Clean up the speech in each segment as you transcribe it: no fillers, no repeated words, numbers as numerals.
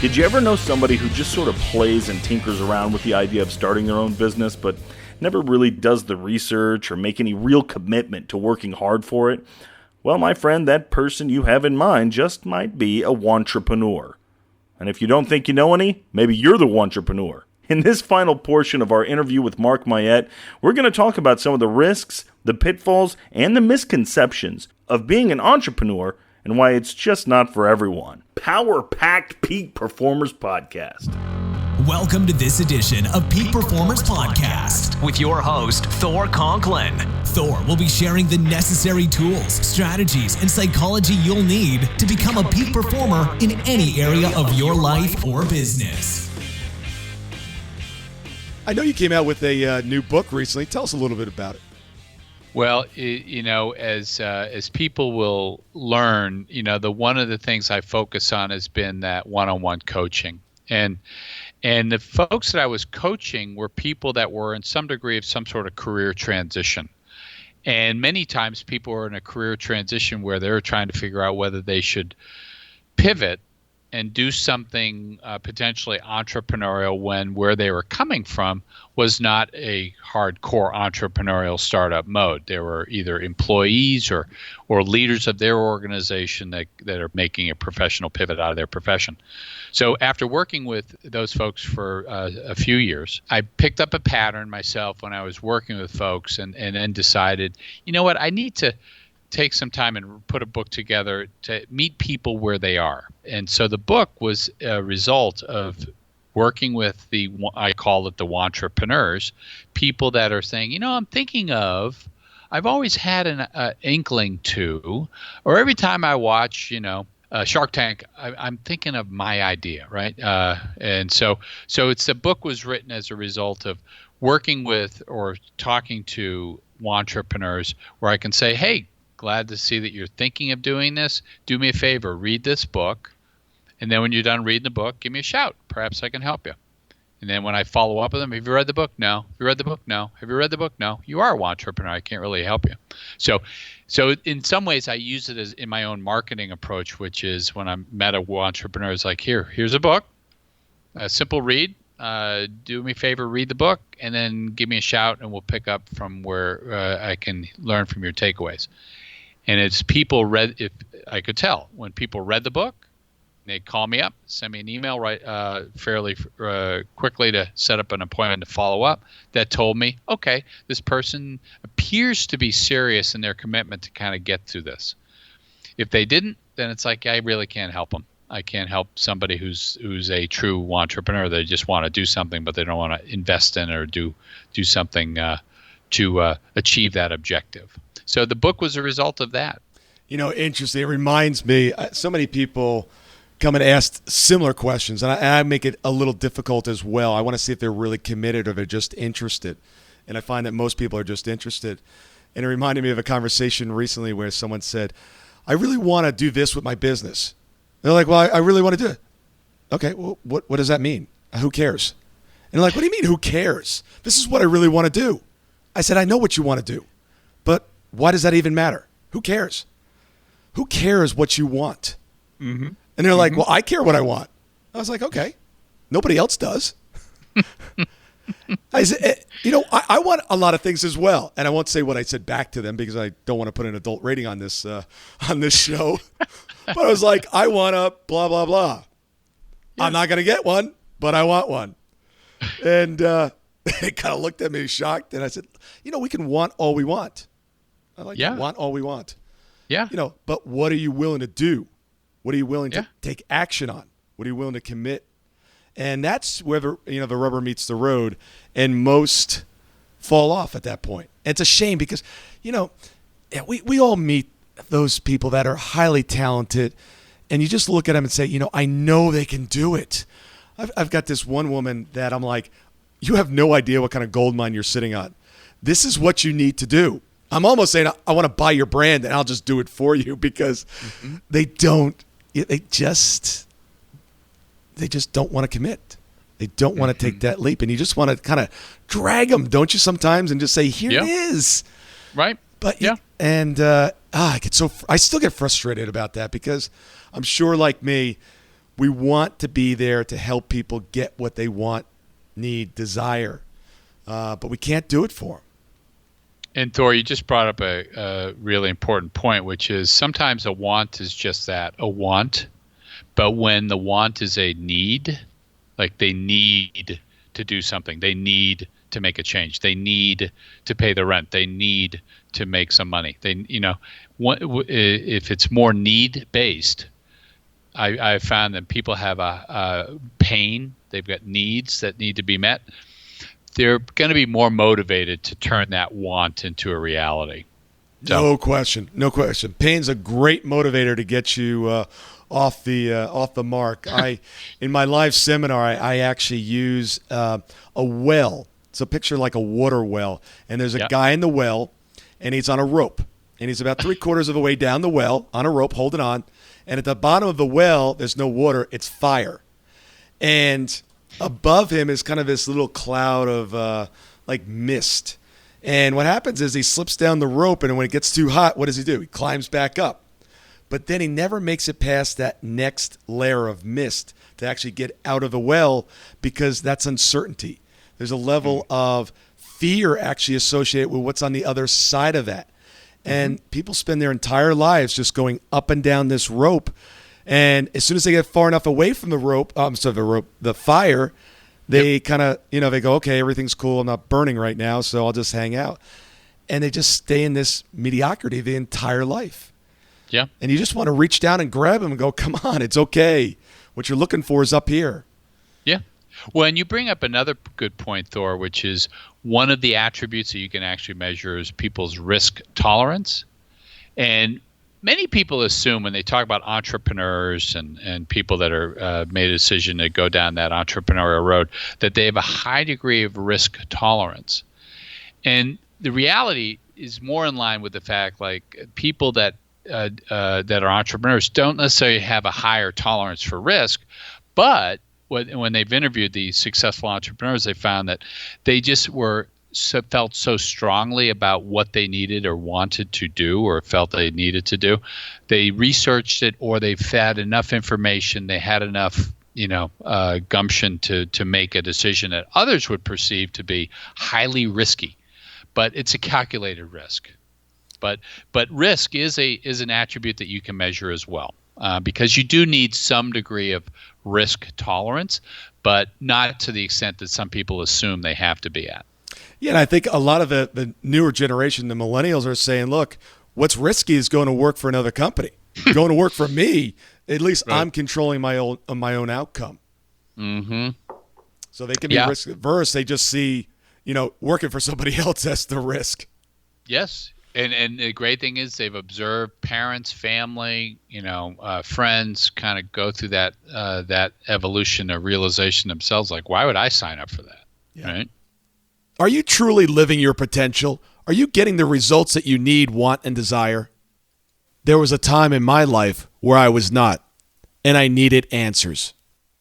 Did you ever know somebody who just sort of plays and tinkers around with the idea of starting their own business, but never really does the research or make any real commitment to working hard for it? Well, my friend, that person you have in mind just might be a wantrepreneur. And if you don't think you know any, maybe you're the wantrepreneur. In this final portion of our interview with Mark Myette, we're going to talk about some of the risks, the pitfalls, and the misconceptions of being an entrepreneur and why it's just not for everyone. Power-packed Peak Performers Podcast. Welcome to this edition of Peak Performers Podcast with your host, Thor Conklin. Thor will be sharing the necessary tools, strategies, and psychology you'll need to become a peak performer in any area of your life or business. I know you came out with a new book recently. Tell us a little bit about it. Well, as people will learn, one of the things I focus on has been that one-on-one coaching. And the folks that I was coaching were people that were in some degree of some sort of career transition. And many times people are in a career transition where they're trying to figure out whether they should pivot and do something potentially entrepreneurial when where they were coming from was not a hardcore entrepreneurial startup mode. They were either employees or leaders of their organization that are making a professional pivot out of their profession. So after working with those folks for a few years, I picked up a pattern myself when I was working with folks and then decided, you know what, I need to take some time and put a book together to meet people where they are. And so the book was a result of working with I call it the wantrepreneurs, people that are saying, I'm thinking of, I've always had an inkling to, or every time I watch, Shark Tank, I'm thinking of my idea, right? And so the book was written as a result of working with or talking to wantrepreneurs where I can say, hey, glad to see that you're thinking of doing this. Do me a favor, read this book. And then when you're done reading the book, give me a shout. Perhaps I can help you. And then when I follow up with them, have you read the book? No. Have you read the book? No. Have you read the book? No. You are a wantrepreneur. I can't really help you. So in some ways, I use it as in my own marketing approach, which is when I met a wantrepreneur, it's like, here's a book, a simple read. Do me a favor, read the book, and then give me a shout, and we'll pick up from where I can learn from your takeaways. And it's people read, if I could tell, when people read the book, they'd call me up, send me an email fairly quickly to set up an appointment to follow up that told me, okay, this person appears to be serious in their commitment to kind of get through this. If they didn't, then it's like I really can't help them. I can't help somebody who's a true entrepreneur. They just want to do something, but they don't want to invest in or do something to achieve that objective. So the book was a result of that. Interesting. It reminds me, so many people come and ask similar questions, and I make it a little difficult as well. I want to see if they're really committed or they're just interested. And I find that most people are just interested. And it reminded me of a conversation recently where someone said, I really want to do this with my business. And they're like, well, I really want to do it. Okay, well, what does that mean? Who cares? And they're like, what do you mean, who cares? This is what I really want to do. I said, I know what you want to do, but why does that even matter? Who cares? Who cares what you want? Mm-hmm. And they're like, well, I care what I want. I was like, okay. Nobody else does. I said, I want a lot of things as well. And I won't say what I said back to them because I don't want to put an adult rating on this show. But I was like, I want a blah, blah, blah. Yeah. I'm not going to get one, but I want one. And they kind of looked at me shocked. And I said, we can want all we want. I like to want all we want. Yeah. But what are you willing to do? What are you willing to take action on? What are you willing to commit? And that's where the rubber meets the road, and most fall off at that point. And it's a shame because, we all meet those people that are highly talented, and you just look at them and say, I know they can do it. I've got this one woman that I'm like, you have no idea what kind of gold mine you're sitting on. This is what you need to do. I'm almost saying I want to buy your brand and I'll just do it for you because they just don't want to commit. They don't want to take that leap. And you just want to kind of drag them, don't you, sometimes, and just say, here it is. Right. But I still get frustrated about that because I'm sure, like me, We want to be there to help people get what they want, need, desire, but we can't do it for them. And Thor, you just brought up a really important point, which is sometimes a want is just that, a want. But when the want is a need, like they need to do something, they need to make a change, they need to pay the rent, they need to make some money. If it's more need based, I found that people have a pain, they've got needs that need to be met. They're going to be more motivated to turn that want into a reality. So, no question. Pain's a great motivator to get you off the mark. In my live seminar, I actually use a well. So picture like a water well, and there's a guy in the well, and he's on a rope, and he's about 3/4 of the way down the well on a rope, holding on, and at the bottom of the well, there's no water, it's fire, and above him is kind of this little cloud of like mist. And what happens is he slips down the rope, and when it gets too hot, what does he do? He climbs back up. But then he never makes it past that next layer of mist to actually get out of the well, because that's uncertainty. There's a level of fear actually associated with what's on the other side of that. And people spend their entire lives just going up and down this rope. And as soon as they get far enough away from the fire, they kind of, they go, okay, everything's cool. I'm not burning right now, so I'll just hang out. And they just stay in this mediocrity the entire life. Yeah. And you just want to reach down and grab them and go, come on, it's okay. What you're looking for is up here. Yeah. Well, and you bring up another good point, Thor, which is one of the attributes that you can actually measure is people's risk tolerance. And many people assume when they talk about entrepreneurs and people that are made a decision to go down that entrepreneurial road that they have a high degree of risk tolerance. And the reality is more in line with the fact, like people that are entrepreneurs don't necessarily have a higher tolerance for risk, but when they've interviewed these successful entrepreneurs, they found that they just felt so strongly about what they needed or wanted to do or felt they needed to do. They researched it, or they've had enough information, they had enough gumption to make a decision that others would perceive to be highly risky. But it's a calculated risk. But risk is an attribute that you can measure as well, because you do need some degree of risk tolerance, but not to the extent that some people assume they have to be at. Yeah, and I think a lot of the newer generation, the millennials, are saying, look, what's risky is going to work for another company. Going to work for me, at least right. I'm controlling my own outcome. Mm-hmm. So they can be risk averse. They just see, working for somebody else as the risk. Yes. And the great thing is they've observed parents, family, friends kind of go through that evolution of realization themselves. Like, why would I sign up for that? Yeah. Right? Are you truly living your potential? Are you getting the results that you need, want, and desire? There was a time in my life where I was not, and I needed answers.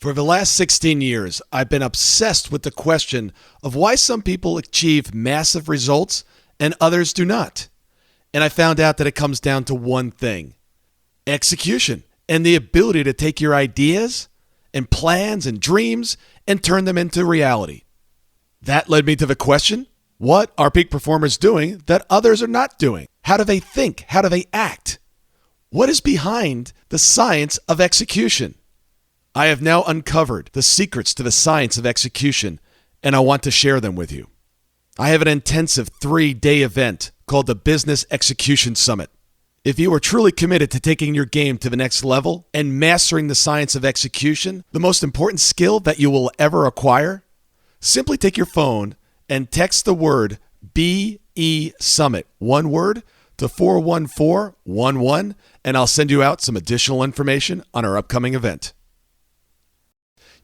For the last 16 years, I've been obsessed with the question of why some people achieve massive results and others do not. And I found out that it comes down to one thing: execution, and the ability to take your ideas and plans and dreams and turn them into reality. That led me to the question, what are peak performers doing that others are not doing? How do they think? How do they act? What is behind the science of execution? I have now uncovered the secrets to the science of execution, and I want to share them with you. I have an intensive 3-day event called the Business Execution Summit. If you are truly committed to taking your game to the next level and mastering the science of execution, the most important skill that you will ever acquire, simply take your phone and text the word BESUMMIT, one word, to 41411, and I'll send you out some additional information on our upcoming event.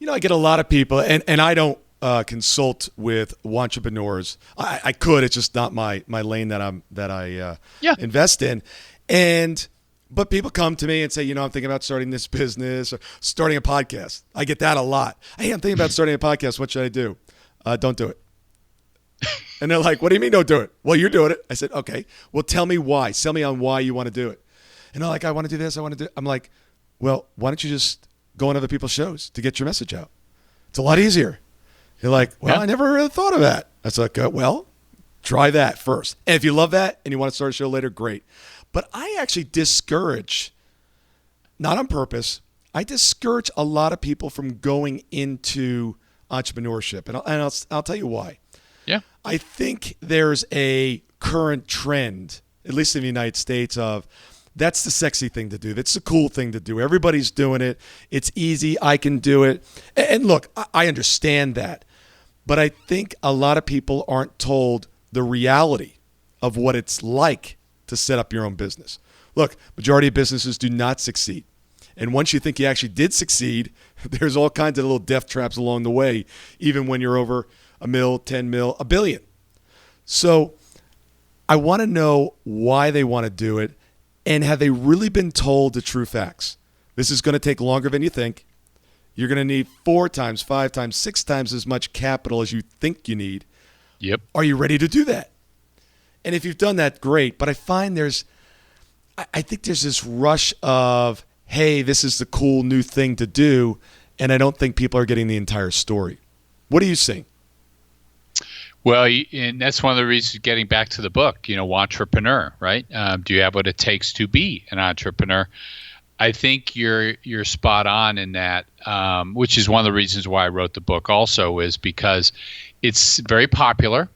I get a lot of people, and I don't consult with Wantrepreneurs. I could, it's just not my lane that I invest in. But people come to me and say, I'm thinking about starting this business or starting a podcast. I get that a lot. Hey, I'm thinking about starting a podcast. What should I do? Don't do it. And they're like, what do you mean don't do it? Well, you're doing it. I said, okay. Well, tell me why. Sell me on why you want to do it. And they're like, I want to do this. I want to do it. I'm like, well, why don't you just go on other people's shows to get your message out. It's a lot easier. You're like, well, I never really thought of that. I was like, well, try that first. And if you love that and you want to start a show later, great. But I actually discourage, not on purpose, I discourage a lot of people from going into entrepreneurship. And I'll tell you why. Yeah. I think there's a current trend, at least in the United States, of that's the sexy thing to do. That's the cool thing to do. Everybody's doing it. It's easy. I can do it. And look, I understand that. But I think a lot of people aren't told the reality of what it's like to set up your own business. Look, majority of businesses do not succeed. And once you think you actually did succeed, there's all kinds of little death traps along the way, even when you're over $1 million, 10 million, $1 billion. So I want to know why they want to do it, and have they really been told the true facts? This is going to take longer than you think. You're going to need 4 times, 5 times, 6 times as much capital as you think you need. Yep. Are you ready to do that? And if you've done that, great. But I find I think there's this rush of, hey, this is the cool new thing to do, and I don't think people are getting the entire story. What are you seeing? Well, and that's one of the reasons, getting back to the book, Wantrepreneur, right? Do you have what it takes to be an entrepreneur? I think you're spot on in that, which is one of the reasons why I wrote the book also, is because it's very popular.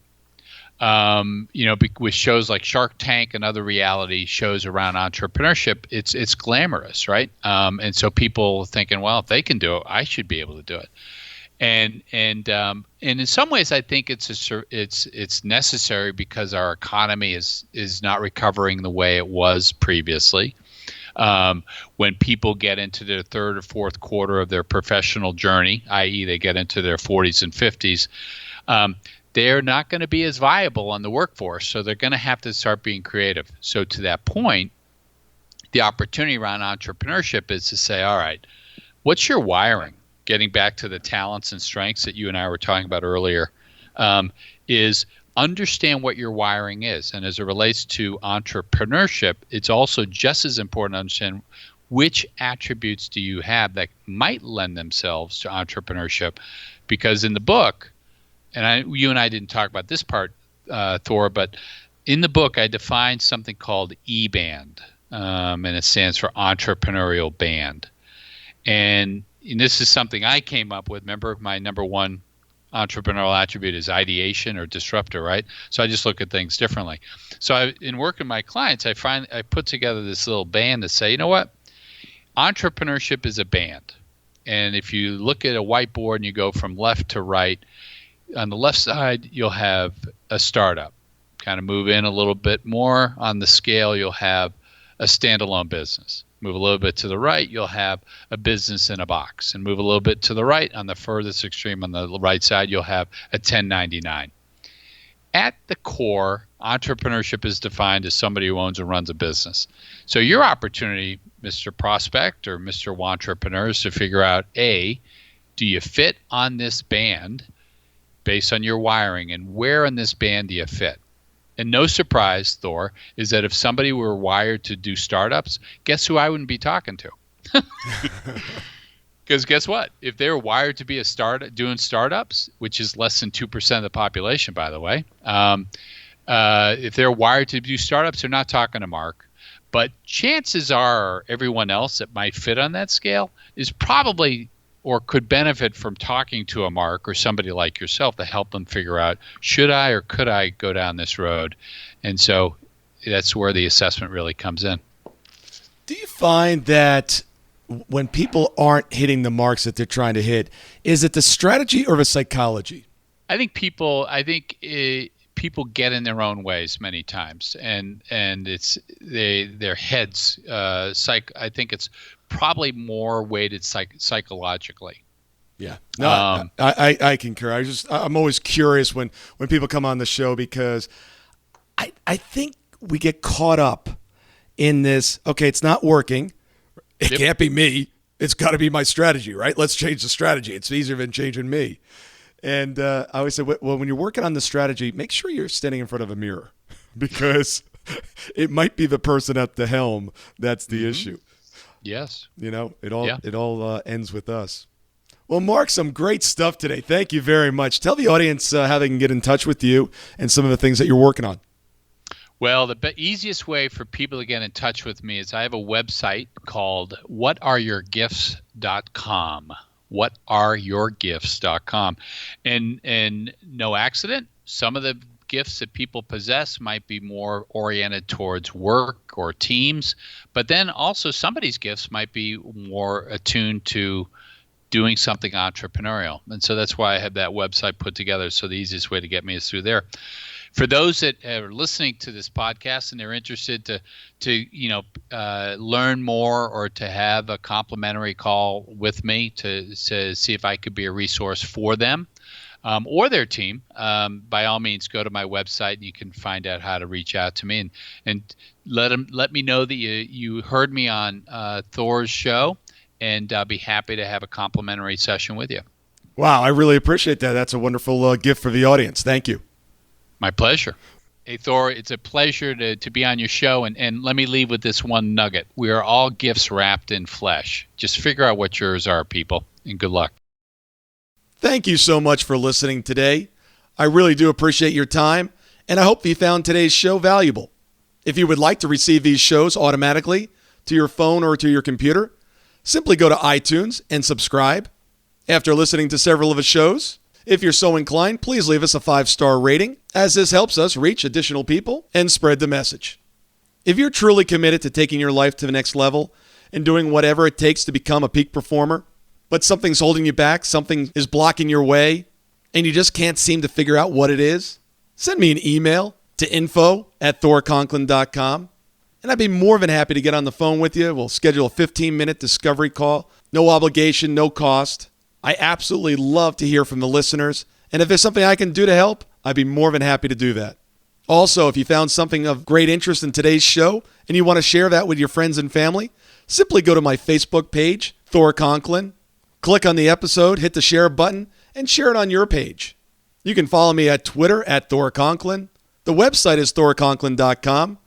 With shows like Shark Tank and other reality shows around entrepreneurship, it's glamorous, right? And so people thinking, well, if they can do it, I should be able to do it. And in some ways, I think it's necessary because our economy is not recovering the way it was previously. When people get into their third or fourth quarter of their professional journey, i.e., they get into their 40s and 50s, they're not going to be as viable on the workforce. So they're going to have to start being creative. So to that point, the opportunity around entrepreneurship is to say, all right, what's your wiring? Getting back to the talents and strengths that you and I were talking about earlier, is understand what your wiring is. And as it relates to entrepreneurship, it's also just as important to understand which attributes do you have that might lend themselves to entrepreneurship. Because in the book, and you and I didn't talk about this part, Thor, but in the book I defined something called E-Band, and it stands for Entrepreneurial Band. And this is something I came up with. Remember, my number one entrepreneurial attribute is ideation or disruptor, right? So I just look at things differently. So in working with my clients, I put together this little band to say, you know what? Entrepreneurship is a band. And if you look at a whiteboard and you go from left to right, on the left side, you'll have a startup. Kind of move in a little bit more on the scale, you'll have a standalone business. Move a little bit to the right, you'll have a business in a box. And move a little bit to the right, on the furthest extreme on the right side, you'll have a 1099. At the core, entrepreneurship is defined as somebody who owns and runs a business. So your opportunity, Mr. Prospect or Mr. Wantrepreneur, is to figure out, A, do you fit on this band based on your wiring, and where in this band do you fit? And no surprise, Thor, is that if somebody were wired to do startups, guess who I wouldn't be talking to? Because guess what? If they were wired to be doing startups, which is less than 2% of the population, by the way, if they're wired to do startups, they're not talking to Mark. But chances are everyone else that might fit on that scale is probably or could benefit from talking to a Mark or somebody like yourself to help them figure out, should I or could I go down this road? And so that's where the assessment really comes in. Do you find that when people aren't hitting the marks that they're trying to hit, is it the strategy or the psychology? I think people get in their own ways many times, and it's their heads. I think it's probably more weighted psychologically. Yeah, no, I concur. I'm always curious when people come on the show, because I think we get caught up in this. Okay, it's not working. It can't be me. It's got to be my strategy, right? Let's change the strategy. It's easier than changing me. And I always say, well, when you're working on the strategy, make sure you're standing in front of a mirror, because it might be the person at the helm that's the issue. Yes. It all ends with us. Well, Mark, some great stuff today. Thank you very much. Tell the audience how they can get in touch with you and some of the things that you're working on. Well, the easiest way for people to get in touch with me is I have a website called whatareyourgifts.com. Whatareyourgifts.com. And no accident, some of the gifts that people possess might be more oriented towards work or teams, but then also somebody's gifts might be more attuned to doing something entrepreneurial. And so that's why I have that website put together. So the easiest way to get me is through there. For those that are listening to this podcast and they're interested to learn more or to have a complimentary call with me to see if I could be a resource for them or their team, by all means, go to my website and you can find out how to reach out to me and let me know that you heard me on Thor's show, and I'll be happy to have a complimentary session with you. Wow, I really appreciate that. That's a wonderful gift for the audience. Thank you. My pleasure. Hey, Thor, it's a pleasure to be on your show. And let me leave with this one nugget. We are all gifts wrapped in flesh. Just figure out what yours are, people, and good luck. Thank you so much for listening today. I really do appreciate your time, and I hope you found today's show valuable. If you would like to receive these shows automatically to your phone or to your computer, simply go to iTunes and subscribe. After listening to several of the shows, if you're so inclined, please leave us a 5-star rating, as this helps us reach additional people and spread the message. If you're truly committed to taking your life to the next level and doing whatever it takes to become a peak performer, but something's holding you back, something is blocking your way, and you just can't seem to figure out what it is, send me an email to info@thorconklin.com, and I'd be more than happy to get on the phone with you. We'll schedule a 15-minute discovery call. No obligation, no cost. I absolutely love to hear from the listeners, and if there's something I can do to help, I'd be more than happy to do that. Also, if you found something of great interest in today's show and you want to share that with your friends and family, simply go to my Facebook page, Thor Conklin, click on the episode, hit the share button, and share it on your page. You can follow me at Twitter at Thor Conklin. The website is thorconklin.com.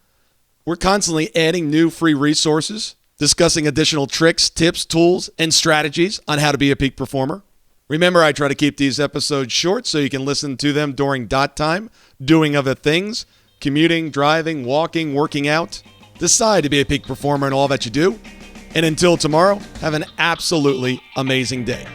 We're constantly adding new free resources, discussing additional tricks, tips, tools, and strategies on how to be a peak performer. Remember, I try to keep these episodes short so you can listen to them during dot time, doing other things, commuting, driving, walking, working out. Decide to be a peak performer in all that you do. And until tomorrow, have an absolutely amazing day.